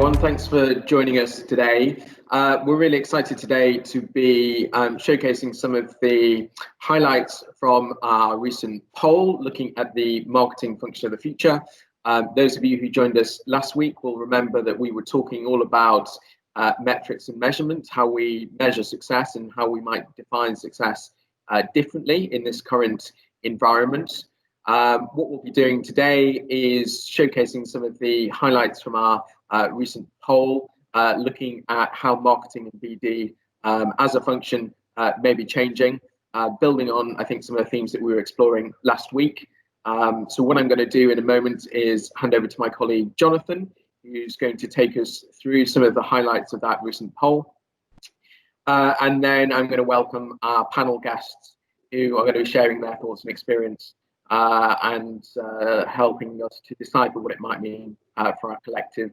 everyone. Thanks for joining us today. We're really excited today to be showcasing some of the highlights from our recent poll looking at the marketing function of the future. Those of you who joined us last week will remember that we were talking all about metrics and measurement, how we measure success and how we might define success differently in this current environment. What we'll be doing today is showcasing some of the highlights from our recent poll, looking at how marketing and BD as a function may be changing, building on, I think, some of the themes that we were exploring last week. So what I'm going to do in a moment is hand over to my colleague, Jonathan, who's going to take us through some of the highlights of that recent poll. And then I'm going to welcome our panel guests who are going to be sharing their thoughts and experience and helping us to decipher what it might mean for our collective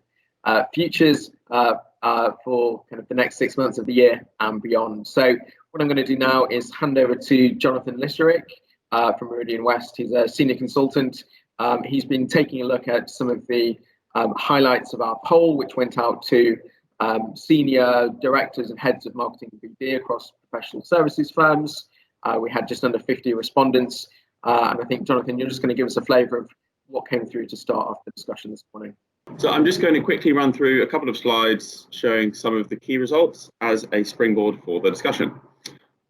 futures for kind of the next 6 months of the year and beyond. So what I'm going to do now is hand over to Jonathan Litterick from Meridian West. He's a senior consultant. He's been taking a look at some of the highlights of our poll, which went out to senior directors and heads of marketing and BD across professional services firms. We had just under 50 respondents. And I think, Jonathan, you're just going to give us a flavour of what came through to start off the discussion this morning. So I'm just going to quickly run through a couple of slides showing some of the key results as a springboard for the discussion.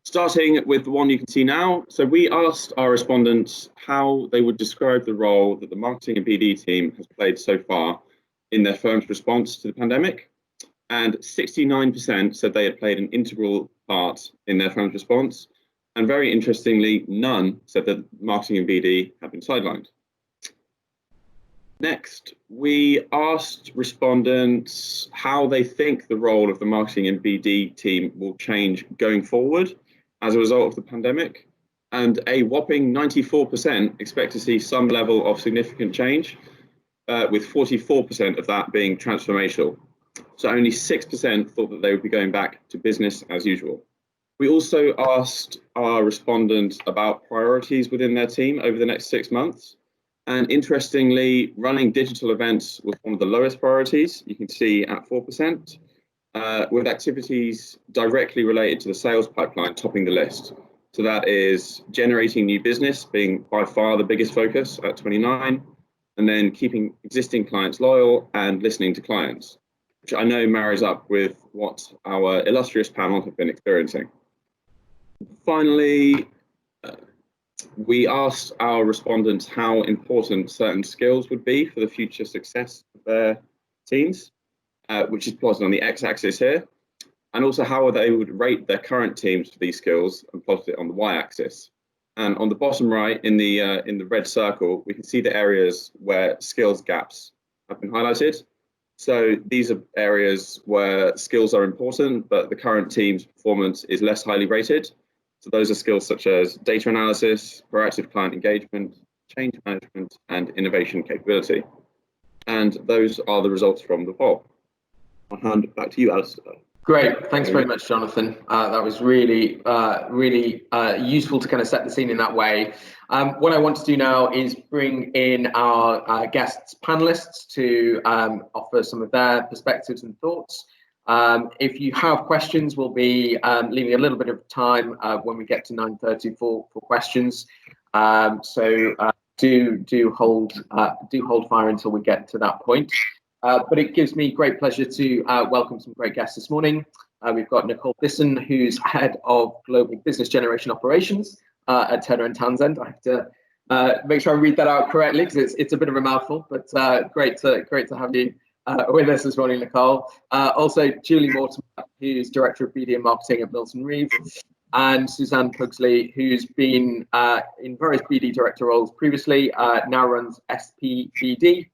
Starting with the one you can see now. So we asked our respondents how they would describe the role that the marketing and BD team has played so far in their firm's response to the pandemic. And 69% said they had played an integral part in their firm's response. And very interestingly, none said that marketing and BD have been sidelined. Next, we asked respondents how they think the role of the marketing and BD team will change going forward as a result of the pandemic. And a whopping 94% expect to see some level of significant change, with 44% of that being transformational. So only 6% thought that they would be going back to business as usual. We also asked our respondents about priorities within their team over the next 6 months. And interestingly, running digital events was one of the lowest priorities, you can see at 4%, with activities directly related to the sales pipeline topping the list. So that is generating new business being by far the biggest focus at 29%, and then keeping existing clients loyal and listening to clients, which I know marries up with what our illustrious panel have been experiencing. Finally, we asked our respondents how important certain skills would be for the future success of their teams, which is plotted on the x-axis here, and also how they would rate their current teams for these skills and plotted it on the y-axis. And on the bottom right, in the red circle, we can see the areas where skills gaps have been highlighted. So these are areas where skills are important, but the current team's performance is less highly rated. So those are skills such as data analysis, proactive client engagement, change management, and innovation capability. And those are the results from the poll. I'll hand it back to you, Alastair. Great, thanks very much, Jonathan. That was really useful to kind of set the scene in that way. What I want to do now is bring in our guests panelists to offer some of their perspectives and thoughts. If you have questions, we'll be leaving a little bit of time when we get to 9:30 for questions. So do hold fire until we get to that point. But it gives me great pleasure to welcome some great guests this morning. We've got Nicole Bisson, who's head of global business generation operations at Townsend. I have to make sure I read that out correctly because it's a bit of a mouthful, but great to have you with us this morning, Nicole. Also, Julie Mortimer, who's Director of Meridian Marketing at Reeve, and Susanne Pugsley, who's been in various BD director roles previously, now runs SPBD,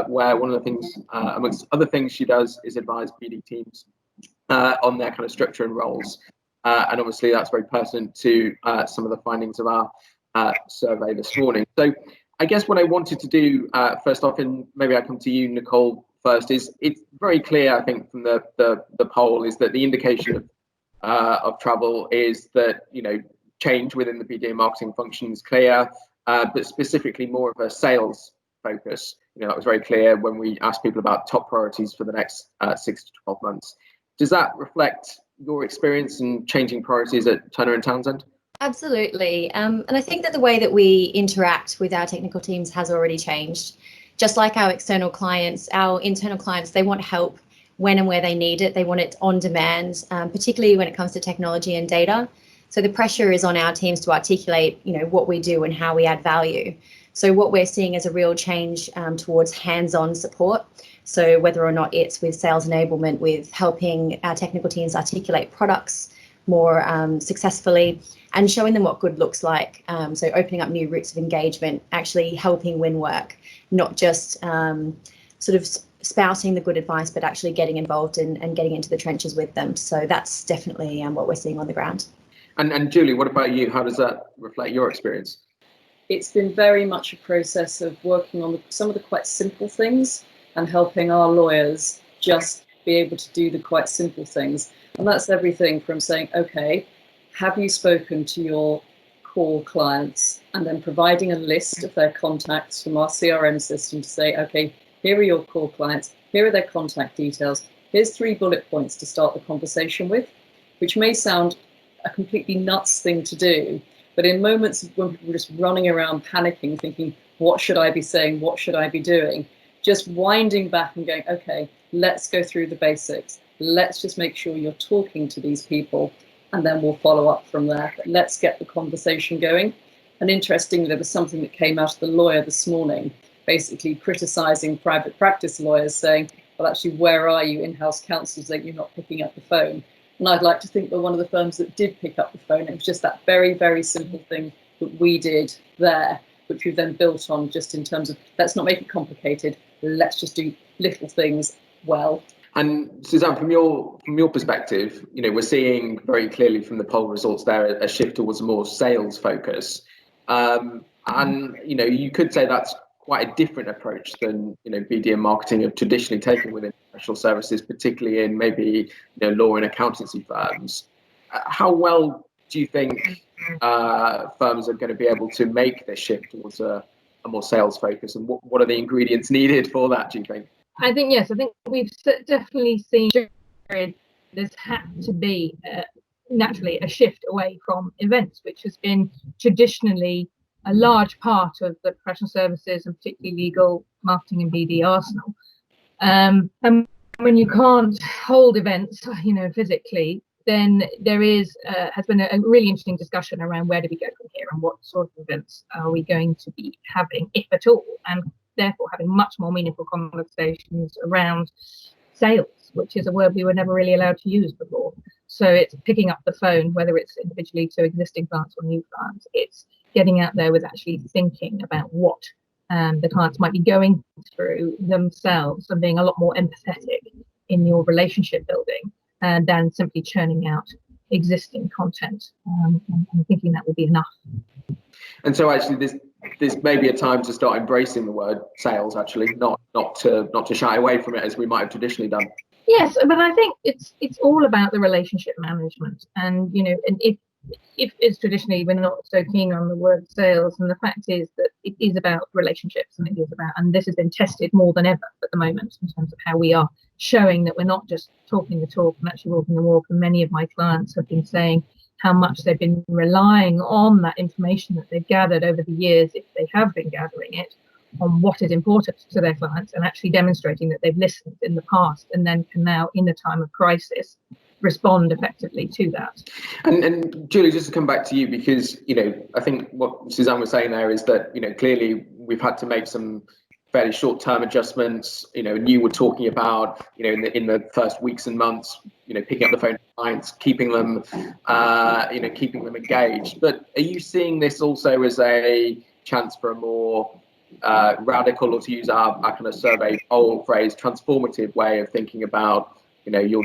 where one of the things, amongst other things she does, is advise BD teams on their kind of structure and roles. And obviously that's very pertinent to some of the findings of our survey this morning. So I guess what I wanted to do first off, and maybe I come to you, Nicole, first, is it's very clear, I think, from the poll is that the indication of travel is that, you know, change within the BD marketing function is clear, but specifically more of a sales focus. That was very clear when we asked people about top priorities for the next 6 to 12 months. Does that reflect your experience in changing priorities at Turner and Townsend? Absolutely. And I think that the way that we interact with our technical teams has already changed. Just like our external clients, our internal clients, they want help when and where they need it. They want it on demand, particularly when it comes to technology and data. So the pressure is on our teams to articulate, what we do and how we add value. So what we're seeing is a real change towards hands-on support. So whether or not it's with sales enablement, with helping our technical teams articulate products more successfully and showing them what good looks like. So opening up new routes of engagement, actually helping win work, not just sort of spouting the good advice, but actually getting involved and getting into the trenches with them. So that's definitely what we're seeing on the ground. And Julie, what about you? How does that reflect your experience? It's been very much a process of working on some of the quite simple things and helping our lawyers just be able to do the quite simple things. And that's everything from saying, okay, have you spoken to your core clients? And then providing a list of their contacts from our CRM system to say, okay, here are your core clients, here are their contact details, here's 3 bullet points to start the conversation with, which may sound a completely nuts thing to do, but in moments when people are just running around panicking, thinking, what should I be saying? What should I be doing? Just winding back and going, okay, let's go through the basics. Let's just make sure you're talking to these people, and then we'll follow up from there. Let's get the conversation going. And interestingly, there was something that came out of the lawyer this morning, basically criticising private practice lawyers, saying, well, actually, where are you in-house counsels that you're not picking up the phone? And I'd like to think we're one of the firms that did pick up the phone. It was just that very, very simple thing that we did there, which we've then built on just in terms of, let's not make it complicated. Let's just do little things well. And Susanne, from your perspective, we're seeing very clearly from the poll results there a shift towards a more sales focus. And, you could say that's quite a different approach than, BD and marketing have traditionally taken within professional services, particularly in maybe, law and accountancy firms. How well do you think firms are going to be able to make this shift towards a more sales focus? And what are the ingredients needed for that, do you think? I think, yes, I think we've definitely seen there's had to be naturally a shift away from events, which has been traditionally a large part of the professional services and particularly legal, marketing and BD arsenal. And when you can't hold events, physically, then there has been a really interesting discussion around where do we go from here and what sort of events are we going to be having, if at all, and therefore having much more meaningful conversations around sales, which is a word we were never really allowed to use before. So it's picking up the phone, whether it's individually to existing clients or new clients. It's getting out there with actually thinking about what the clients might be going through themselves and being a lot more empathetic in your relationship building than simply churning out existing content and thinking that will be enough. And so actually this may be a time to start embracing the word sales, actually, not to shy away from it as we might have traditionally done. Yes, but I think it's all about the relationship management, and and if it's traditionally we're not so keen on the word sales, and the fact is that it is about relationships, and this has been tested more than ever at the moment in terms of how we are showing that we're not just talking the talk and actually walking the walk. And many of my clients have been saying how much they've been relying on that information that they've gathered over the years, if they have been gathering it, on what is important to their clients, and actually demonstrating that they've listened in the past and then can now, in a time of crisis, respond effectively to that. And Julie, just to come back to you, because I think what Susanne was saying there is that clearly we've had to make some fairly short-term adjustments. And you were talking about in the first weeks and months, picking up the phone to clients, keeping them engaged. But are you seeing this also as a chance for a more radical, or to use our kind of survey old phrase, transformative way of thinking about your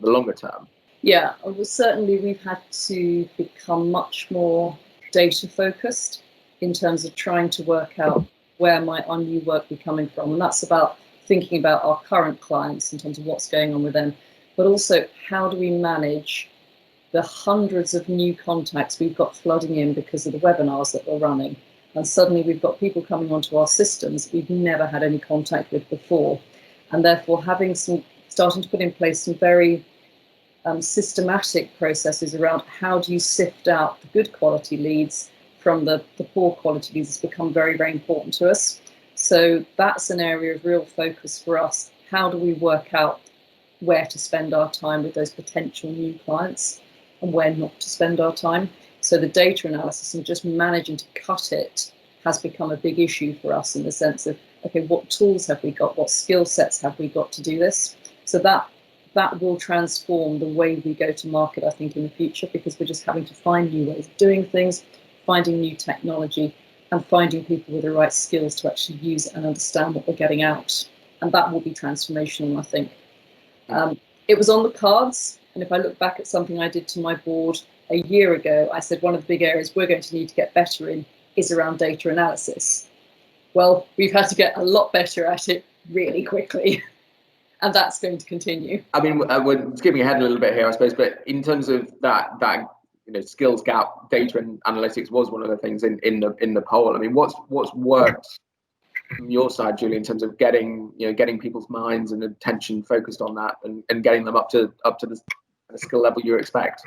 the longer term? Yeah, well, certainly we've had to become much more data focused in terms of trying to work out where might our new work be coming from. And that's about thinking about our current clients in terms of what's going on with them, but also how do we manage the hundreds of new contacts we've got flooding in because of the webinars that we're running. And suddenly we've got people coming onto our systems we've never had any contact with before. And therefore starting to put in place some very systematic processes around how do you sift out the good quality leads from the poor quality leads has become very, very important to us. So that's an area of real focus for us. How do we work out where to spend our time with those potential new clients and where not to spend our time? So the data analysis and just managing to cut it has become a big issue for us in the sense of, okay, what tools have we got? What skill sets have we got to do this? So that will transform the way we go to market, I think, in the future, because we're just having to find new ways of doing things, finding new technology, and finding people with the right skills to actually use and understand what we're getting out. And that will be transformational, I think. It was on the cards, and if I look back at something I did to my board a year ago, I said one of the big areas we're going to need to get better in is around data analysis. Well, we've had to get a lot better at it really quickly. And that's going to continue. I mean, we're skipping ahead a little bit here, I suppose, but in terms of that skills gap, data and analytics was one of the things in the poll. I mean, what's worked from your side, Julie, in terms of getting people's minds and attention focused on that and getting them up to the skill level you expect?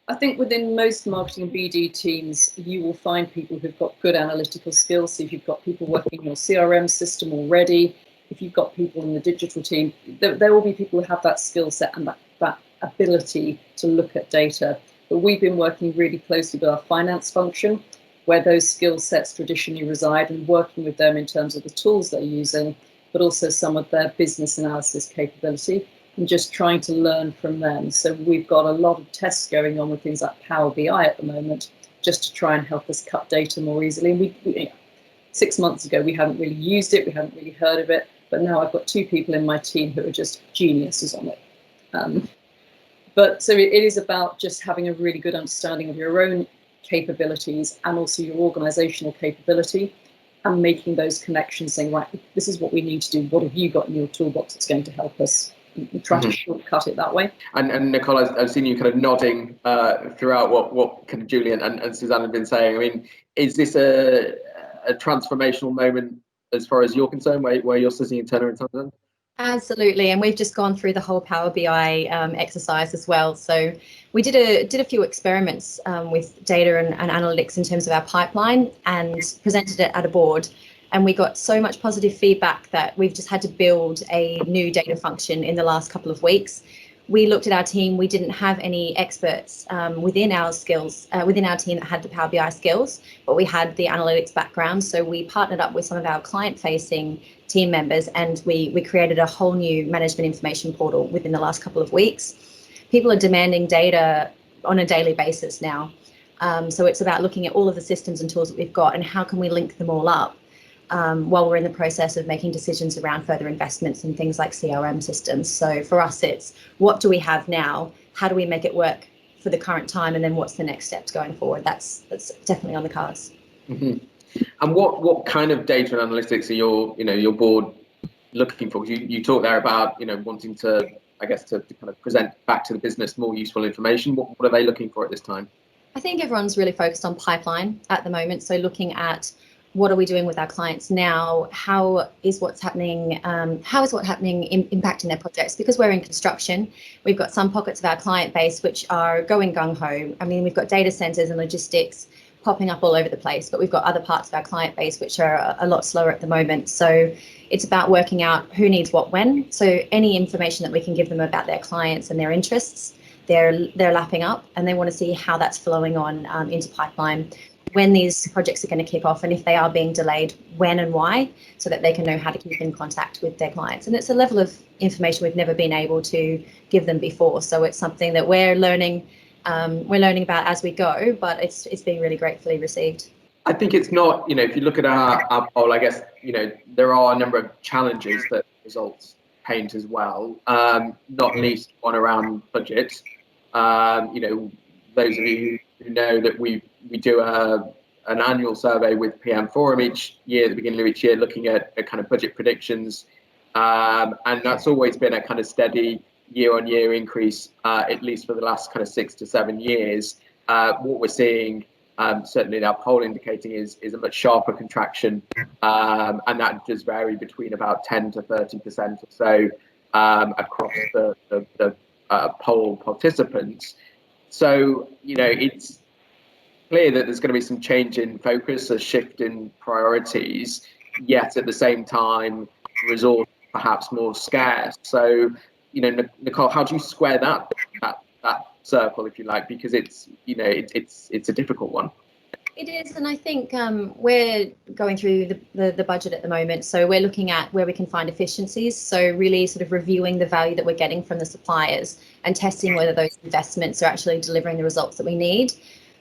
I think within most marketing and BD teams, you will find people who've got good analytical skills. So if you've got people working in your CRM system already, if you've got people in the digital team, there will be people who have that skill set and that ability to look at data. But we've been working really closely with our finance function, where those skill sets traditionally reside, and working with them in terms of the tools they're using, but also some of their business analysis capability, and just trying to learn from them. So we've got a lot of tests going on with things like Power BI at the moment, just to try and help us cut data more easily. And we 6 months ago, we hadn't really used it, we hadn't really heard of it, but now I've got 2 people in my team who are just geniuses on it. But so it is about just having a really good understanding of your own capabilities and also your organizational capability, and making those connections, saying, right, this is what we need to do. What have you got in your toolbox that's going to help us? And try to shortcut it that way. And Nicole, I've seen you kind of nodding throughout what kind of Julie and Susanne have been saying. I mean, is this a transformational moment as far as you're concerned, where you're sitting in Turner and Townsend? Absolutely, and we've just gone through the whole Power BI exercise as well. So we did a few experiments with data and analytics in terms of our pipeline, and presented it at a board. And we got so much positive feedback that we've just had to build a new data function in the last couple of weeks. We looked at our team. We didn't have any experts within our team that had the Power BI skills, but we had the analytics background. So we partnered up with some of our client-facing team members, and we created a whole new management information portal within the last couple of weeks. People are demanding data on a daily basis now. So it's about looking at all of the systems and tools that we've got and how can we link them all up while we're in the process of making decisions around further investments in things like CRM systems. So for us, it's what do we have now? How do we make it work for the current time? And then what's the next steps going forward? That's definitely on the cards. Mm-hmm. And what kind of data and analytics are your board looking for? You talked there about wanting to, I guess, to kind of present back to the business more useful information. What are they looking for at this time? I think everyone's really focused on pipeline at the moment. So looking at what are we doing with our clients now? How is what's happening impacting their projects? Because we're in construction, we've got some pockets of our client base which are going gung-ho. I mean, we've got data centers and logistics popping up all over the place, but we've got other parts of our client base which are a lot slower at the moment. So it's about working out who needs what when. So any information that we can give them about their clients and their interests, they're lapping up, and they want to see how that's flowing on into pipeline, when these projects are going to kick off, and if they are being delayed, when and why, so that they can know how to keep in contact with their clients. And it's a level of information we've never been able to give them before. So it's something that we're learning about as we go, but it's being really gratefully received. I think it's not, if you look at our poll, I guess, there are a number of challenges that results paint as well, not least one around budget. Those of you who know that we do an annual survey with PM Forum each year, at the beginning of each year, looking at kind of budget predictions. And that's always been a kind of steady year-on-year increase, at least for the last kind of 6 to 7 years. What we're seeing certainly that poll indicating is a much sharper contraction, and that does vary between about 10 to 30% or so across the poll participants. So, it's clear that there's going to be some change in focus, a shift in priorities, yet at the same time, resource perhaps more scarce. So, Nicole, how do you square that circle, if you like, because it's a difficult one. It is, and I think we're going through the budget at the moment, so we're looking at where we can find efficiencies, so really sort of reviewing the value that we're getting from the suppliers and testing whether those investments are actually delivering the results that we need.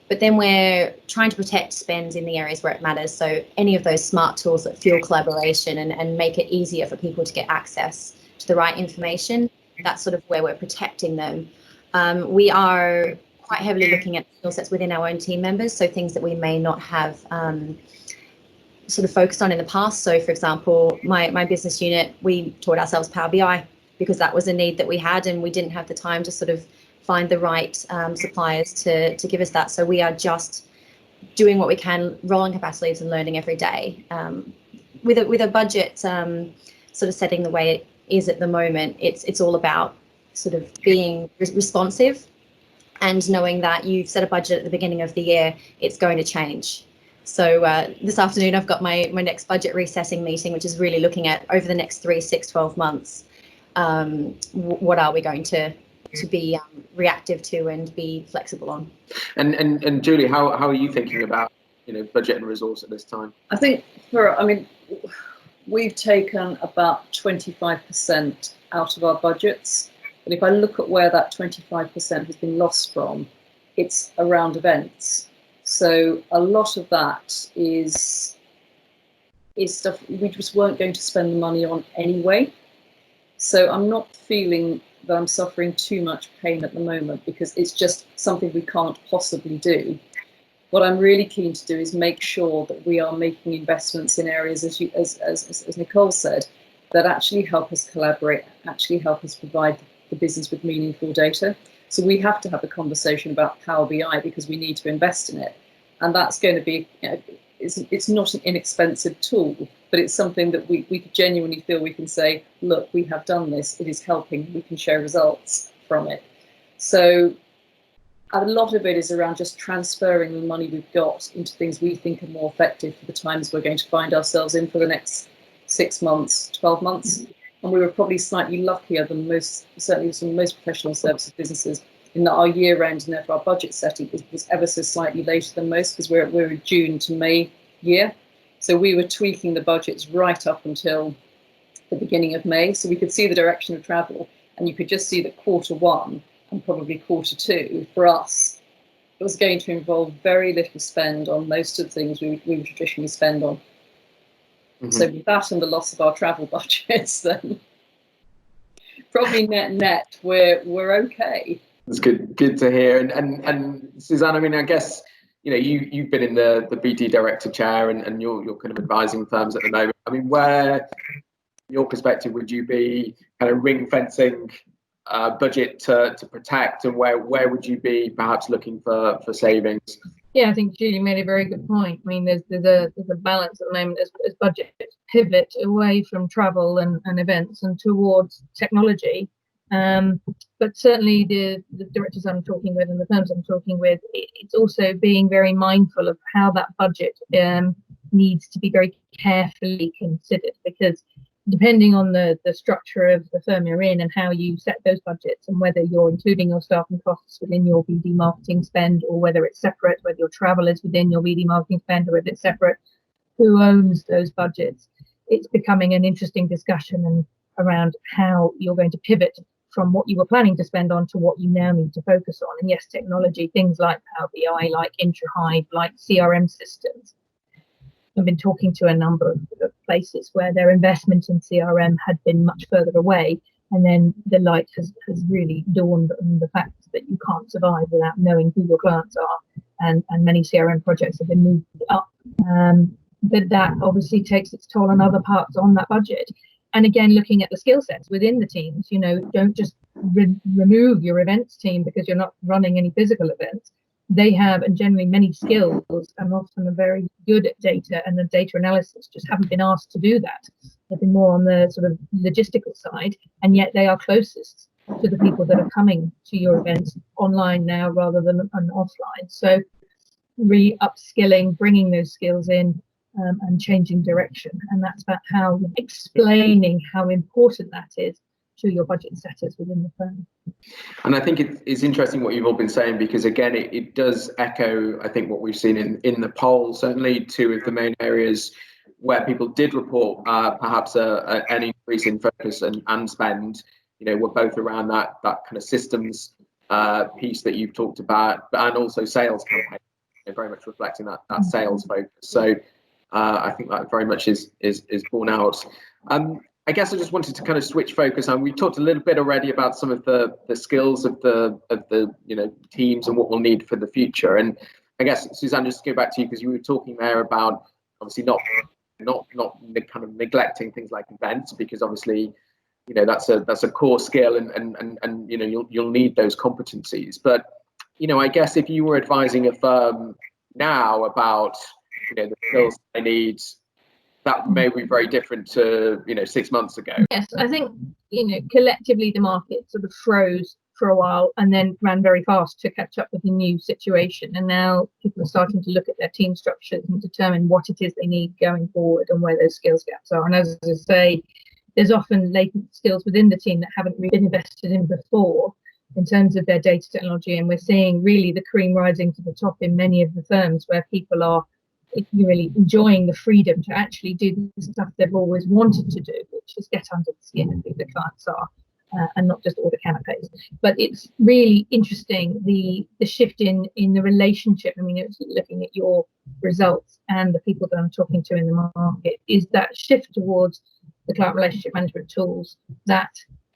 But then we're trying to protect spend in the areas where it matters, so any of those smart tools that fuel collaboration and make it easier for people to get access to the right information, that's sort of where we're protecting them. We are quite heavily looking at skill sets within our own team members, so things that we may not have sort of focused on in the past. So, for example, my business unit, we taught ourselves Power BI because that was a need that we had, and we didn't have the time to sort of find the right suppliers to give us that. So we are just doing what we can, rolling up our sleeves and learning every day. With a budget sort of setting the way it is at the moment, it's all about sort of being responsive and knowing that you've set a budget at the beginning of the year, it's going to change. So this afternoon, I've got my next budget resetting meeting, which is really looking at over the next 3, 6, 12 months, what are we going to be reactive to and be flexible on. And Julie, how are you thinking about budget and resource at this time? I think we've taken about 25% out of our budgets. And if I look at where that 25% has been lost from, it's around events. So a lot of that is stuff we just weren't going to spend the money on anyway. So I'm not feeling that I'm suffering too much pain at the moment because it's just something we can't possibly do. What I'm really keen to do is make sure that we are making investments in areas, as Nicole said, that actually help us collaborate, actually help us provide the business with meaningful data. So we have to have a conversation about Power BI because we need to invest in it. And that's going to be, it's not an inexpensive tool, but it's something that we genuinely feel we can say, look, we have done this, it is helping, we can show results from it. So a lot of it is around just transferring the money we've got into things we think are more effective for the times we're going to find ourselves in for the next 6 months, 12 months. And we were probably slightly luckier than certainly some most professional services businesses in that our year end and therefore our budget setting was ever so slightly later than most because we're a June to May year. So we were tweaking the budgets right up until the beginning of May. So we could see the direction of travel and you could just see that Q1 and probably Q2 for us, it was going to involve very little spend on most of the things we would traditionally spend on. Mm-hmm. So with that and the loss of our travel budgets, then probably net we're okay. That's good to hear. And Susanne, I mean, I guess you've been in the BD director chair and you're kind of advising firms at the moment. I mean, where, from your perspective, would you be kind of ring fencing budget to protect, and where would you be perhaps looking for savings? Yeah, I think Julie made a very good point. I mean, there's a balance at the moment as budgets pivot away from travel and events and towards technology. But certainly the directors I'm talking with and the firms I'm talking with, it's also being very mindful of how that budget needs to be very carefully considered, because depending on the structure of the firm you're in and how you set those budgets and whether you're including your staffing costs within your BD marketing spend or whether it's separate, whether your travel is within your BD marketing spend or whether it's separate, who owns those budgets, it's becoming an interesting discussion around how you're going to pivot from what you were planning to spend on to what you now need to focus on. And yes, technology, things like Power BI, like IntraHive, like CRM systems. I've been talking to a number of places where their investment in CRM had been much further away, and then the light has really dawned on the fact that you can't survive without knowing who your clients are, and many CRM projects have been moved up. But that obviously takes its toll on other parts on that budget. And again, looking at the skill sets within the teams, don't just remove your events team because you're not running any physical events. they have, and generally many skills, and often are very good at data and the data analysis, just haven't been asked to do that. They've been more on the sort of logistical side, and yet they are closest to the people that are coming to your events online now rather than offline. So really upskilling, bringing those skills in, and changing direction. And that's about how explaining how important that is to your budget setters within the firm. And I think it's interesting what you've all been saying, because again, it does echo, I think, what we've seen in the poll. Certainly two of the main areas where people did report perhaps an increase in focus and spend, were both around that kind of systems piece that you've talked about, and also sales campaign, very much reflecting that sales focus. So I think that very much is borne out. I guess I just wanted to kind of switch focus, and we talked a little bit already about some of the skills of the teams and what we'll need for the future. And I guess, Susanne, just to go back to you, because you were talking there about obviously not kind of neglecting things like events, because obviously that's a core skill, and you'll need those competencies. But I guess if you were advising a firm now about the skills they need, that may be very different to 6 months ago. Yes, I think collectively the market sort of froze for a while and then ran very fast to catch up with the new situation, and now people are starting to look at their team structures and determine what it is they need going forward and where those skills gaps are. And as I say, there's often latent skills within the team that haven't really been invested in before in terms of their data technology, and we're seeing really the cream rising to the top in many of the firms where people are really enjoying the freedom to actually do the stuff they've always wanted to do, which is get under the skin of who the clients are, and not just order canapes. But it's really interesting, the shift in the relationship. I mean, it's looking at your results and the people that I'm talking to in the market, is that shift towards the client relationship management tools that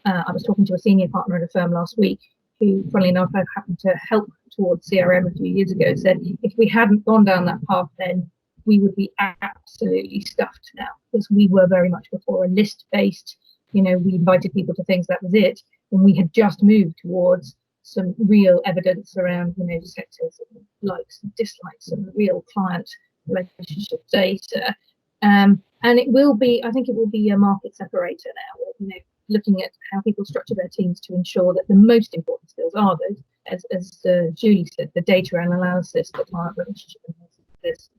I was talking to a senior partner at a firm last week who, funnily enough, I happened to help towards CRM a few years ago, said if we hadn't gone down that path, then we would be absolutely stuffed now, because we were very much before a list-based, we invited people to things, that was it. And we had just moved towards some real evidence around, sectors and likes and dislikes and real client relationship data. And it will be, I think it will be a market separator now, looking at how people structure their teams to ensure that the most important skills are those, as Julie said, the data and analysis, the client relationship analysis,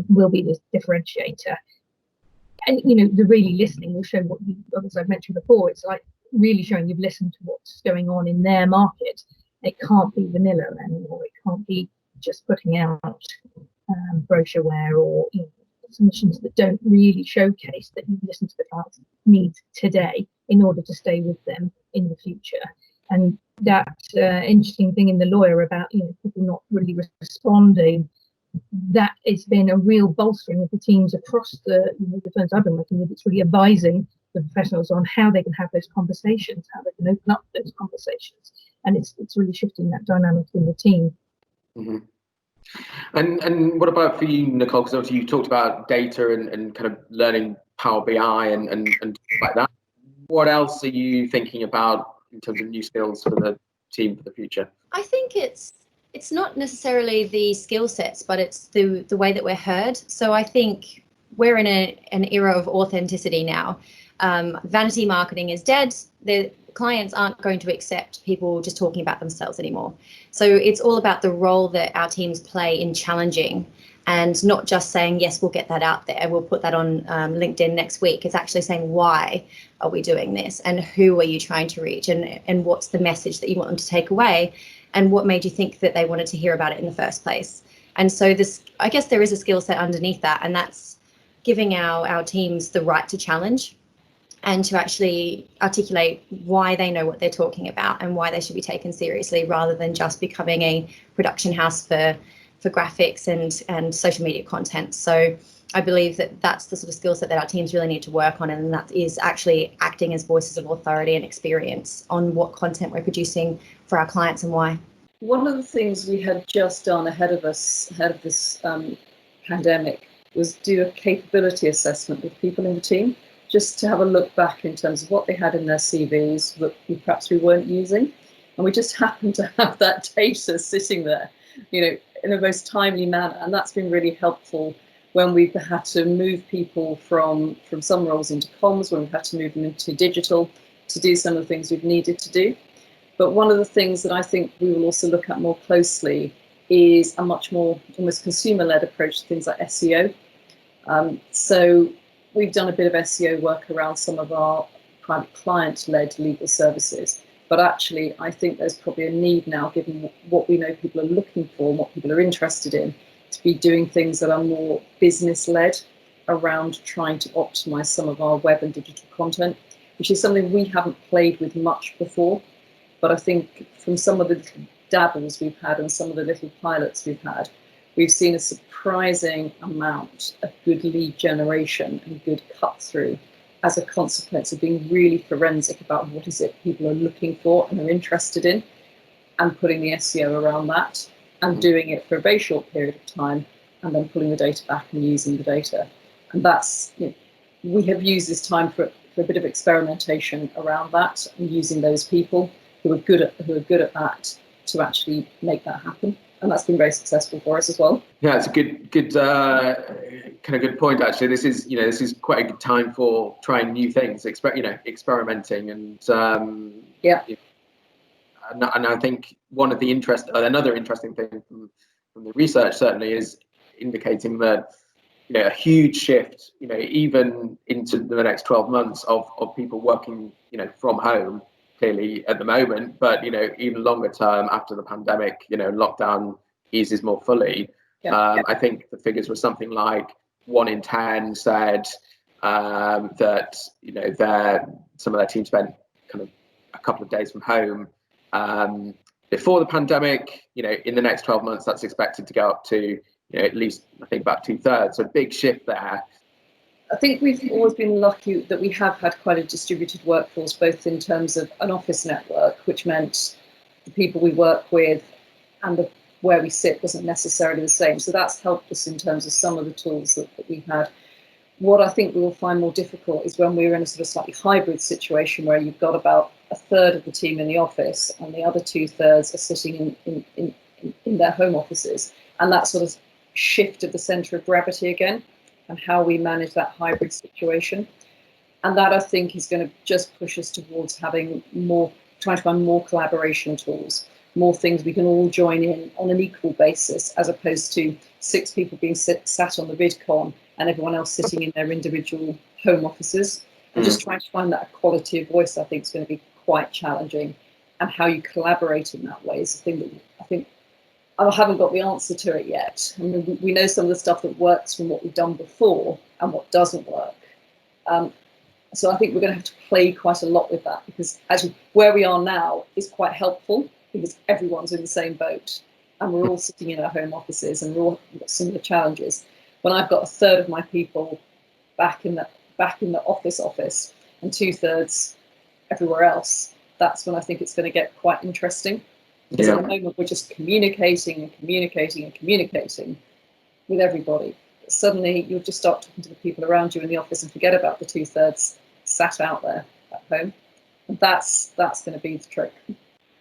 will be the differentiator. And the really listening will show what you, as I've mentioned before, it's like really showing you've listened to what's going on in their market. It can't be vanilla anymore. It can't be just putting out brochureware or submissions that don't really showcase that you've listened to the client's needs today in order to stay with them in the future. And that interesting thing in the lawyer about people not really responding, that has been a real bolstering of the teams across the firms I've been working with. It's really advising the professionals on how they can have those conversations, how they can open up those conversations, and it's really shifting that dynamic in the team. Mm-hmm. And what about for you, Nicole? Because obviously you talked about data and kind of learning Power BI and like that. What else are you thinking about in terms of new skills for the team for the future? I think it's not necessarily the skill sets, but it's the way that we're heard. So I think we're in an era of authenticity now. Vanity marketing is dead. The clients aren't going to accept people just talking about themselves anymore. So it's all about the role that our teams play in challenging, and not just saying, yes, we'll get that out there, we'll put that on LinkedIn next week. It's actually saying, why are we doing this, and who are you trying to reach, and what's the message that you want them to take away, and what made you think that they wanted to hear about it in the first place. And so this, I guess there is a skill set underneath that, and that's giving our teams the right to challenge and to actually articulate why they know what they're talking about and why they should be taken seriously, rather than just becoming a production house for graphics and social media content. So I believe that that's the sort of skill set that our teams really need to work on, and that is actually acting as voices of authority and experience on what content we're producing for our clients and why. One of the things we had just done ahead of this pandemic was do a capability assessment with people in the team, just to have a look back in terms of what they had in their CVs that perhaps we weren't using. And we just happened to have that data sitting there. in a most timely manner. And that's been really helpful when we've had to move people from some roles into comms, when we've had to move them into digital to do some of the things we've needed to do. But one of the things that I think we will also look at more closely is a much more almost consumer-led approach to things like SEO. So we've done a bit of SEO work around some of our private client-led legal services. But actually, I think there's probably a need now, given what we know people are looking for and what people are interested in, to be doing things that are more business-led around trying to optimize some of our web and digital content, which is something we haven't played with much before. But I think from some of the little dabbles we've had and some of the little pilots we've had, we've seen a surprising amount of good lead generation and good cut through as a consequence of being really forensic about what is it people are looking for and are interested in, and putting the SEO around that and doing it for a very short period of time, and then pulling the data back and using the data. And that's, we have used this time for a bit of experimentation around that, and using those people who are good at that to actually make that happen. And that's been very successful for us as well. Yeah, it's a good kind of good point, actually. This is quite a good time for trying new things, experimenting, and and I think another interesting thing from the research certainly is indicating that a huge shift, even into the next 12 months of people working from home, clearly at the moment, but even longer term after the pandemic, lockdown eases more fully. I think the figures were something like 1 in 10 said that some of their team spent kind of a couple of days from home before the pandemic. In the next 12 months, that's expected to go up to at least, I think, about 2/3. So a big shift there. I think we've always been lucky that we have had quite a distributed workforce, both in terms of an office network, which meant the people we work with and where we sit wasn't necessarily the same. So that's helped us in terms of some of the tools that we've had. What I think we will find more difficult is when we're in a sort of slightly hybrid situation where you've got about 1/3 of the team in the office and the other 2/3 are sitting in their home offices, and that sort of shift of the centre of gravity again, and how we manage that hybrid situation. And that, I think, is going to just push us towards trying to find more collaboration tools, more things we can all join in on an equal basis, as opposed to 6 people being sat on the VidCon and everyone else sitting in their individual home offices. And just trying to find that equality of voice, I think, is going to be quite challenging. And how you collaborate in that way is the thing that I think I haven't got the answer to it yet. I mean, we know some of the stuff that works from what we've done before and what doesn't work. So I think we're going to have to play quite a lot with that, because actually where we are now is quite helpful because everyone's in the same boat and we're all sitting in our home offices and we've all got similar challenges. When I've got 1/3 of my people back in the office and 2/3 everywhere else, that's when I think it's going to get quite interesting. Because at the moment we're just communicating with everybody. But suddenly you'll just start talking to the people around you in the office and forget about the 2/3 sat out there at home. And that's going to be the trick.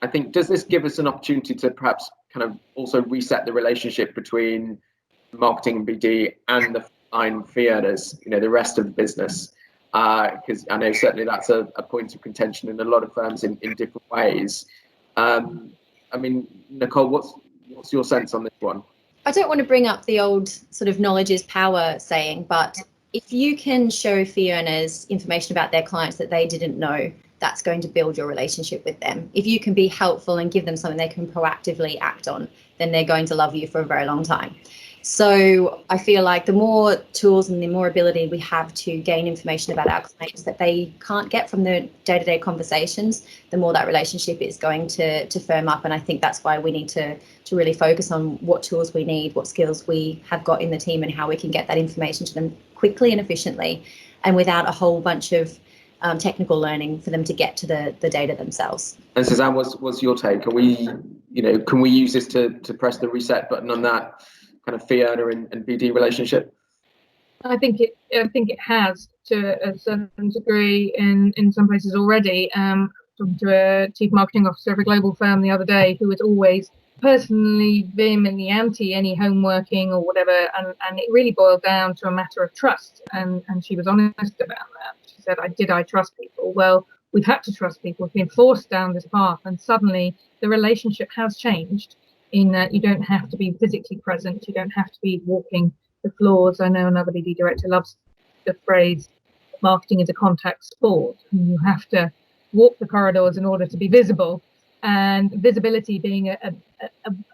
I think, does this give us an opportunity to perhaps kind of also reset the relationship between marketing and BD and the fine fee earners, the rest of the business? Because I know certainly that's a point of contention in a lot of firms in different ways. I mean, Nicole, what's your sense on this one? I don't want to bring up the old sort of knowledge is power saying, but if you can show fee earners information about their clients that they didn't know, that's going to build your relationship with them. If you can be helpful and give them something they can proactively act on, then they're going to love you for a very long time. So I feel like the more tools and the more ability we have to gain information about our clients that they can't get from the day-to-day conversations, the more that relationship is going to firm up. And I think that's why we need to really focus on what tools we need, what skills we have got in the team, and how we can get that information to them quickly and efficiently, and without a whole bunch of technical learning for them to get to the data themselves. And Susanne, what's your take? Are we, can we use this to press the reset button on that kind of fee earner and BD relationship? I think it has to a certain degree in some places already. Talking to a chief marketing officer of a global firm the other day who was always personally vehemently anti any homeworking or whatever, and it really boiled down to a matter of trust, and she was honest about that. She said, I trust people? Well, we've had to trust people. We've been forced down this path, and suddenly the relationship has changed in that you don't have to be physically present, you don't have to be walking the floors. I know another BD director loves the phrase marketing is a contact sport, and you have to walk the corridors in order to be visible, and visibility being a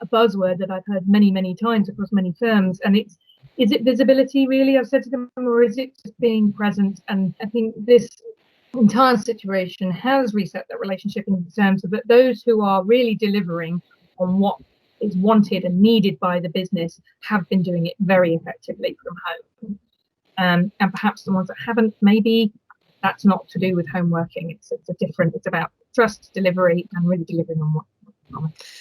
buzzword that I've heard many times across many firms. And is it visibility really, I've said to them, or is it just being present? And I think this entire situation has reset that relationship in terms of that those who are really delivering on what is wanted and needed by the business have been doing it very effectively from home. And perhaps the ones that haven't, maybe that's not to do with homeworking. It's about trust, delivery, and really delivering on what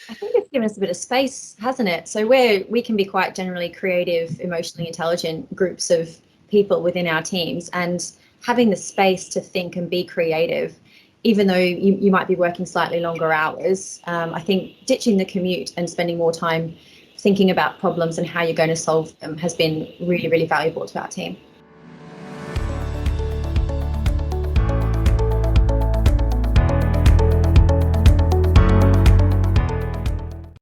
I think it's given us a bit of space, hasn't it? So we can be quite generally creative, emotionally intelligent groups of people within our teams, and having the space to think and be creative, even though you might be working slightly longer hours. I think ditching the commute and spending more time thinking about problems and how you're going to solve them has been really valuable to our team.